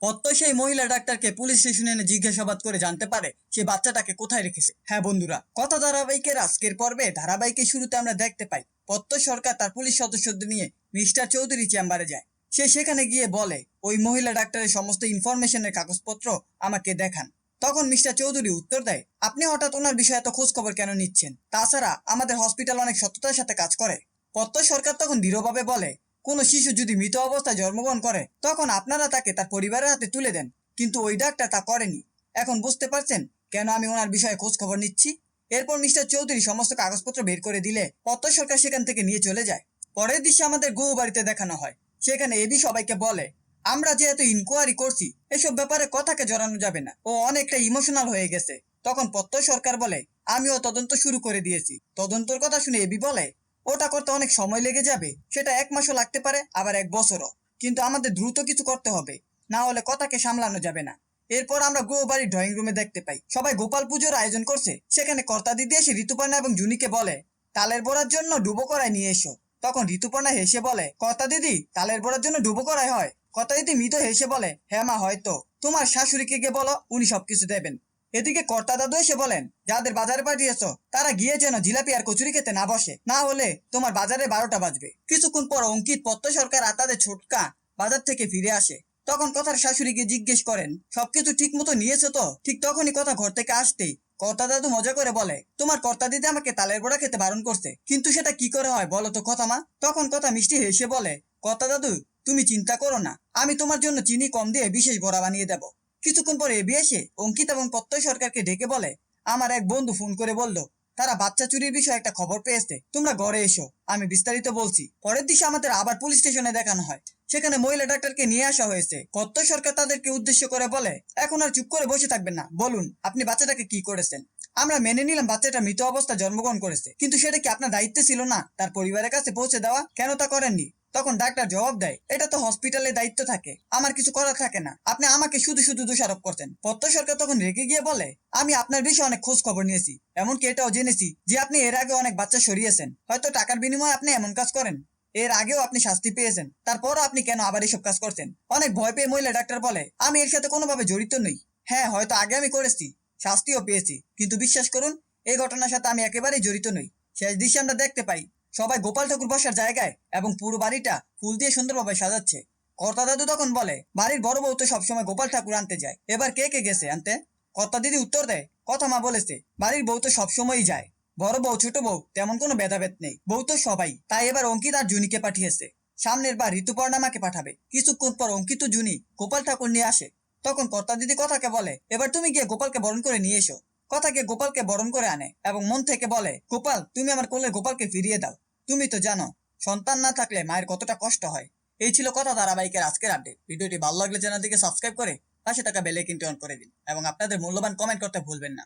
প্রত্যয় সেই মহিলা ডাক্তারকে পুলিশ স্টেশনে এনে জিজ্ঞাসাবাদ করে জানতে পারে সে বাচ্চাটাকে কোথায় রেখেছে। হ্যাঁ বন্ধুরা, কথা ধারাবাহিকের আজকের পর্বে ধারাবাহিকের শুরুতে আমরা দেখতে পাই প্রত্যয় সরকার তার পুলিশ সদস্যদের নিয়ে মিস্টার চৌধুরী চেম্বারে যায়। সে সেখানে গিয়ে বলে ওই মহিলা ডাক্তারের সমস্ত ইনফরমেশনের কাগজপত্র আমাকে দেখান। তখন মিস্টার চৌধুরী উত্তর দেয়, আপনি হঠাৎ ওনার বিষয়ে এত খোঁজ খবর কেন নিচ্ছেন? তাছাড়া আমাদের হসপিটাল অনেক সততার সাথে কাজ করে। প্রত্যয় সরকার তখন দৃঢ়ভাবে বলে, কোনো শিশু যদি মৃত অবস্থায় জন্মগ্রহণ করে তখন আপনারা তাকে তার পরিবারের হাতে তুলে দেন, কিন্তু ওই ডাক্তার তা করেনি। এখন বুঝতে পারছেন কেন আমি ওনার বিষয়ে খোঁজ খবর নিচ্ছি। এরপর মিস্টার চৌধুরী সমস্ত কাগজপত্র বের করে দিলে প্রত্যয় সরকার সেখান থেকে নিয়ে চলে যায়। পরের দৃশ্যে আমাদের গৌ বাড়িতে দেখানো হয়। সেখানে এবি সবাইকে বলে, আমরা যেহেতু ইনকোয়ারি করছি এসব ব্যাপারে কথাকে জড়ানো যাবে না, ও অনেকটা ইমোশনাল হয়ে গেছে। তখন প্রত্যয় সরকার বলে, আমিও তদন্ত শুরু করে দিয়েছি। তদন্তর কথা শুনে এবি বলে, ওটা করতে অনেক সময় লেগে যাবে, সেটা 1 মাসও লাগতে পারে, আবার 1 বছরও, কিন্তু আমাদের দ্রুত কিছু করতে হবে, না হলে কথাকে সামলানো যাবে না। এরপর আমরা গো বাড়ির ড্রয়িং রুমে দেখতে পাই সবাই গোপাল পুজোর আয়োজন করছে। সেখানে কর্তা দিদি এসে ঋতুপর্ণা এবং জুনিকে বলে, তালের বড়ার জন্য ডুবো করায় নিয়ে এসো। তখন ঋতুপর্ণা হেসে বলে, কর্তা দিদি তালের বড়ার জন্য ডুবো করাই হয়? কর্তা দিদি মৃত হেসে বলে, হ্যাঁ মা হয়তো, তোমার শাশুড়িকে গিয়ে বলো, উনি সবকিছু দেবেন। এদিকে কর্তা দাদু এসে বলেন, যাদের বাজারে পাঠিয়েছ তারা গিয়ে যেন জিলাপি আর কচুরি খেতে না বসে, না হলে তোমার বাজারে 12টা বাজবে। কিছুক্ষণ পর অঙ্কিত, প্রত্যয় সরকার আর তাদের ছোটকা বাজার থেকে ফিরে আসে। তখন কথার শাশুড়িকে জিজ্ঞেস করেন, সবকিছু ঠিক মতো নিয়েছো তো? ঠিক তখনই কথা ঘর থেকে আসতেই কর্তা দাদু মজা করে বলে, তোমার কর্তা দিদি আমাকে তালের বড়া খেতে বারণ করছে, কিন্তু সেটা কি করে হয় বলো তো কথা মা। তখন কথা মিষ্টি হেসে বলে, কর্তা দাদু তুমি চিন্তা করো না, আমি তোমার জন্য চিনি কম দিয়ে বিশেষ বড়া বানিয়ে দেবো। কিছুক্ষণ পরে এবি এসে অঙ্কিত এবং প্রত্যয় সরকারকে ডেকে বলে, আমার এক বন্ধু ফোন করে বলল তারা বাচ্চা চুরির বিষয়ে একটা খবর পেয়েছে, তোমরা ঘরে এসো, আমি বিস্তারিত বলছি। পরের দিকে আমাদের আবার পুলিশ স্টেশনে দেখানো হয়। সেখানে মহিলা ডাক্তারকে নিয়ে আসা হয়েছে। প্রত্যয় সরকার তাদেরকে উদ্দেশ্য করে বলে, এখন আর চুপ করে বসে থাকবেন না, বলুন আপনি বাচ্চাটাকে কি করেছেন। আমরা মেনে নিলাম বাচ্চাটা মৃত অবস্থায় জন্মগ্রহণ করেছে, কিন্তু সেটা কি আপনার দায়িত্বে ছিল না তার পরিবারের কাছে পৌঁছে দেওয়া? কেন তা করেননি? তখন ডাক্তার জবাব দেয়, এটা তো হসপিটালের দায়িত্ব থাকে, আমার কিছু করার থাকে না, আপনি আমাকে শুধু শুধু দোষারোপ করছেন। প্রত্যয় সরকার তখন রেগে গিয়ে বলে, আমি আপনার বিষয়ে অনেক খোঁজ খবর নিয়েছি, এমনকি এটাও জেনেছি যে আপনি এর আগে অনেক বাচ্চা সরিয়েছেন, হয়তো টাকার বিনিময়ে আপনি এমন কাজ করেন, এর আগেও আপনি শাস্তি পেয়েছেন, তারপরও আপনি কেন আবার এসব কাজ করছেন? অনেক ভয় পেয়ে মহিলা ডাক্তার বলে, আমি এর সাথে কোনোভাবে জড়িত নই। হ্যাঁ হয়তো আগে আমি করেছি, শাস্তিও পেয়েছি, কিন্তু বিশ্বাস করুন এই ঘটনার সাথে আমি একেবারেই জড়িত নই। শেষ দৃশ্যে আমরা দেখতে পাই সবাই গোপাল ঠাকুর বসার জায়গায় এবং পুরো বাড়িটা ফুল দিয়ে সুন্দরভাবে সাজাচ্ছে। কর্তা দাদু তখন বলে, বাড়ির বড় বউ তো সবসময় গোপাল ঠাকুর আনতে যায়, এবার কে কে গেছে আনতে? কর্তা দিদি উত্তর দেয়, কথা মা বলেছে, বাড়ির বউ তো সবসময়ই যায়, বড় বউ ছোট বউ তেমন কোনো ভেদাভেদ নেই, বউ তো সবাই। তাই এবার অঙ্কিত আর জুনিকে পাঠিয়েছে, সামনের বার ঋতুপর্ণামাকে পাঠাবে। কিছুক্ষণ পর অঙ্কিত জুনি গোপাল ঠাকুর নিয়ে আসে। তখন কর্তা দিদি কথাকে বলে, এবার তুমি গিয়ে গোপালকে বরণ করে নিয়ে এসো। কথাকে গোপালকে বরণ করে আনে এবং মন থেকে বলে, গোপাল তুমি আমার কোলের গোপালকে ফিরিয়ে দাও, তুমি তো জানো সন্তান না থাকলে মায়ের কতটা কষ্ট হয়। এই ছিল কথা ধারাবাহিকের আজকের আপডেট। ভিডিওটি ভালো লাগলে চ্যানেলটিকে সাবস্ক্রাইব করে পাশে থাকা বেল আইকনটি অন করে দিন এবং আপনাদের মূল্যবান কমেন্ট করতে ভুলবেন না।